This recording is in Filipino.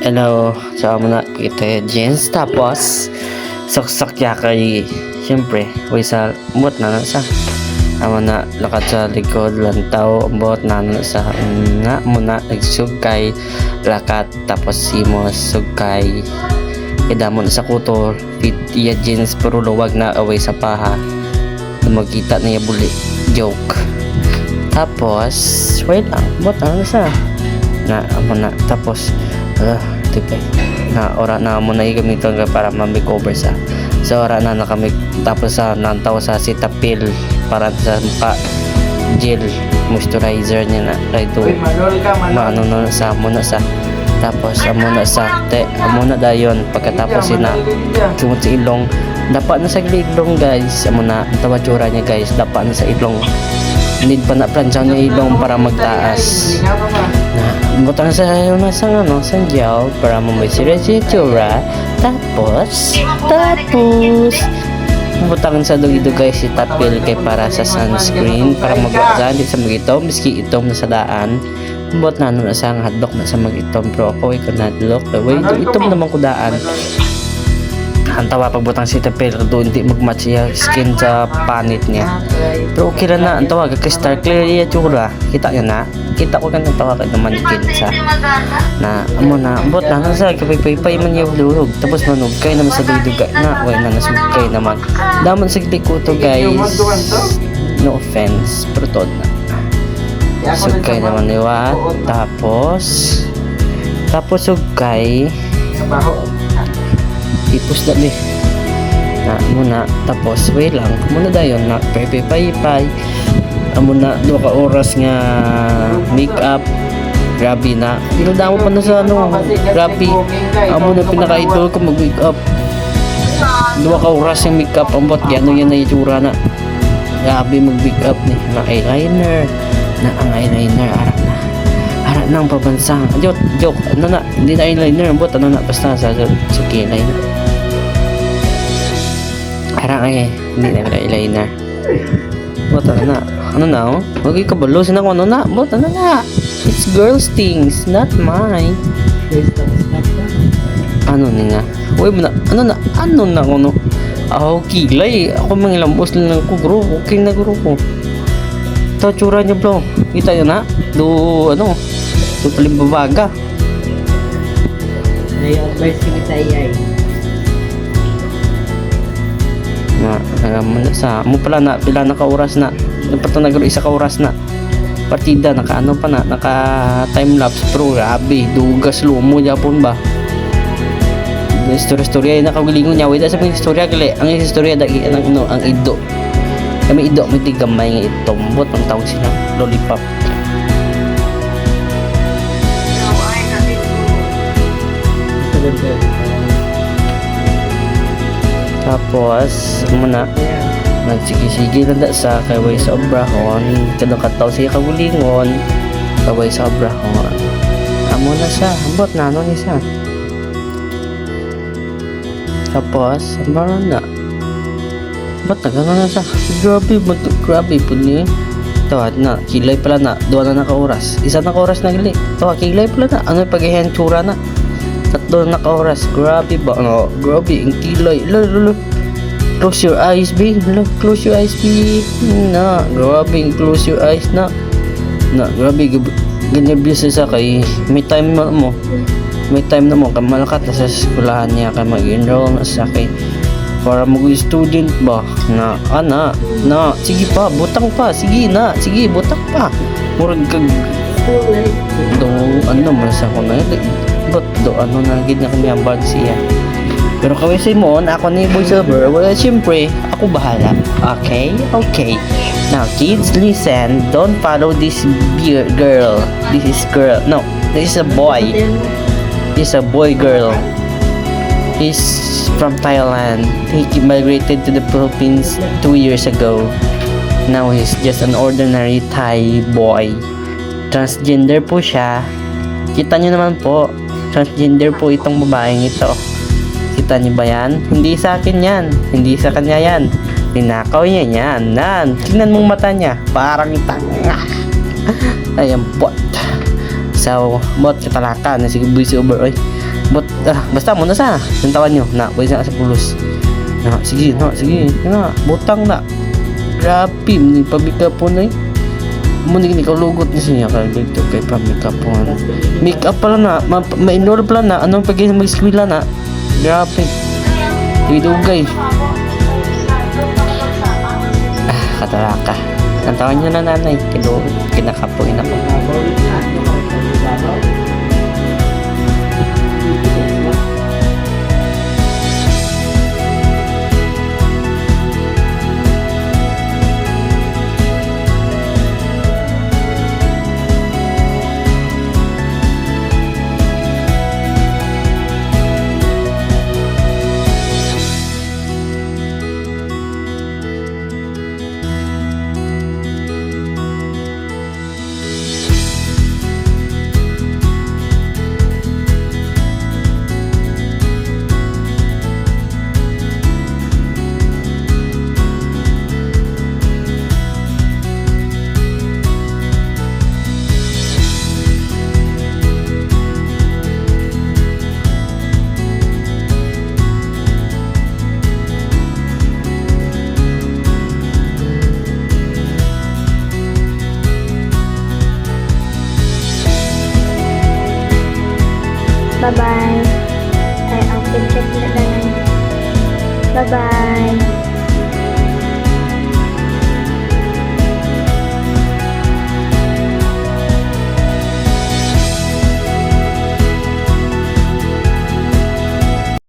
Hello, sa amo na kita Jens tapos saksak ya kay siyempre way sa bot na sa amo na lakad sa likod lantaw bot na sa nga muna nagsugkay lakat tapos simo sugkay idamon sa kutor fit iya Jens pero luwag na away sa paha magkita na ya buli joke tapos wait lang bot na sa na amo na tapos tipe na ora na mo na igamiton ka para ma-makeover sa ora na nakamig tapos sa nantaw sa Cetaphil para sa mukha gel moisturizer niya na ito maano na sa muna sa tapos amo na sa amo na dayon pagkatapos ina sumot sa ilong dapat na sa ilong guys amo na tawa tsura niya guys dapat na sa ilong need pa na plansya niya ilong para magtaas butang sa sa gel para mamoisturize yung tsura tapos butang sa dugidog guys si Cetaphil kay para sa sunscreen para magwagsan din sa magitom miski itom na sa daan bot na sa hadlok na sa magitom pero ako ko nadlok way itom naman ko daan ang tawa pagbutang si Cetaphil doon hindi magmatch yung skin sa panit niya pero okay lang na ang tawa star clear yung tsura kita yun na kita ko ganun tawa ka naman sa na amo na bot na sa kapay-pay man yung lurog tapos manog kayo naman sa dudugay na way na nasugkay naman daman sa ko to guys no offense pero tod na sugkay naman niwa tapos sugkay ipos na ni na muna tapos way lang muna dayon na pay amo na 2 ka oras nga makeup grabe na dinadamo pa na sa grabe amo na pinaka-idol ko mag makeup 2 ka oras yung makeup ambot gano yan na itsura na grabe mag makeup ni na eyeliner na ang eyeliner harap na ang pabansang joke ano na hindi na eyeliner ambot ano na basta sa kilay na harap ay hindi na eyeliner bot ano na wag ka balosin ako ano na bot ano na it's girls things not mine ano nga uy ano na ako kilay ako mga lambos lang ko grupo okay na grupo ito tsura niya bro kita yun na do palimbabaga may advice kami sa AI na sa mo pala na pila na ka oras na dapat na nagro isa ka oras na partida naka time lapse pro grabe dugas lumo japon ba istorya na kagalingon niya wala sa mga istorya gali ang istorya dagi ang ido kami ido may tigamay nga itombot ang tawag sila lollipop tapos muna nagsigi-sige na sa kaway sa obrahon kadang kataw siya kagulingon kaway sa obrahon amo na siya ambot na ano ni siya tapos maron na ba't na siya grabe po niya tawad na kilay pala na 2 na naka-oras isa naka-oras na gali tawad kilay pala na ano pag-ihen tsura na 3 naka-oras grabe ba grabe ang kilay lalo close your eyes babe close your eyes babe na grabe close your eyes na grabe ganebiyos sa kay may time na mo kay malakat na sa eskulahan niya kay mag-enroll na sa kay para mag-student ba na sige pa butang pa sige butang pa murag kag do man sa ko na but do na gid na kami ang bag siya pero kaway sa mo ako ni voiceover well syempre ako bahala okay now kids listen don't follow this girl this is a boy girl he's from Thailand he migrated to the Philippines 2 years ago now he's just an ordinary Thai boy transgender po siya kita nyo naman po transgender po itong babaeng ito kita niyo ba yan? Hindi sa akin yan. Hindi sa kanya yan. Ninakaw niya yan. Tingnan mong mata niya. Parang tanga. Ayan, bot. So, bot katalaka na sige voice over. Oy. Basta mo na sa. Tantawan nyo. Na, pwede na sa pulos. Na, sige. Na, butang na. Grabe, pamika po na eh. Muna ikaw lugot ni siya kaya dito kay pamika po. Make up pala na, ma-enroll pala na, anong pag mag-eskwela na. Grabe. Dugay. Kataraka. Tantawan nyo na nanay. Kinakapuin ako. Bye-bye. Ay, ang check na lang. Bye-bye.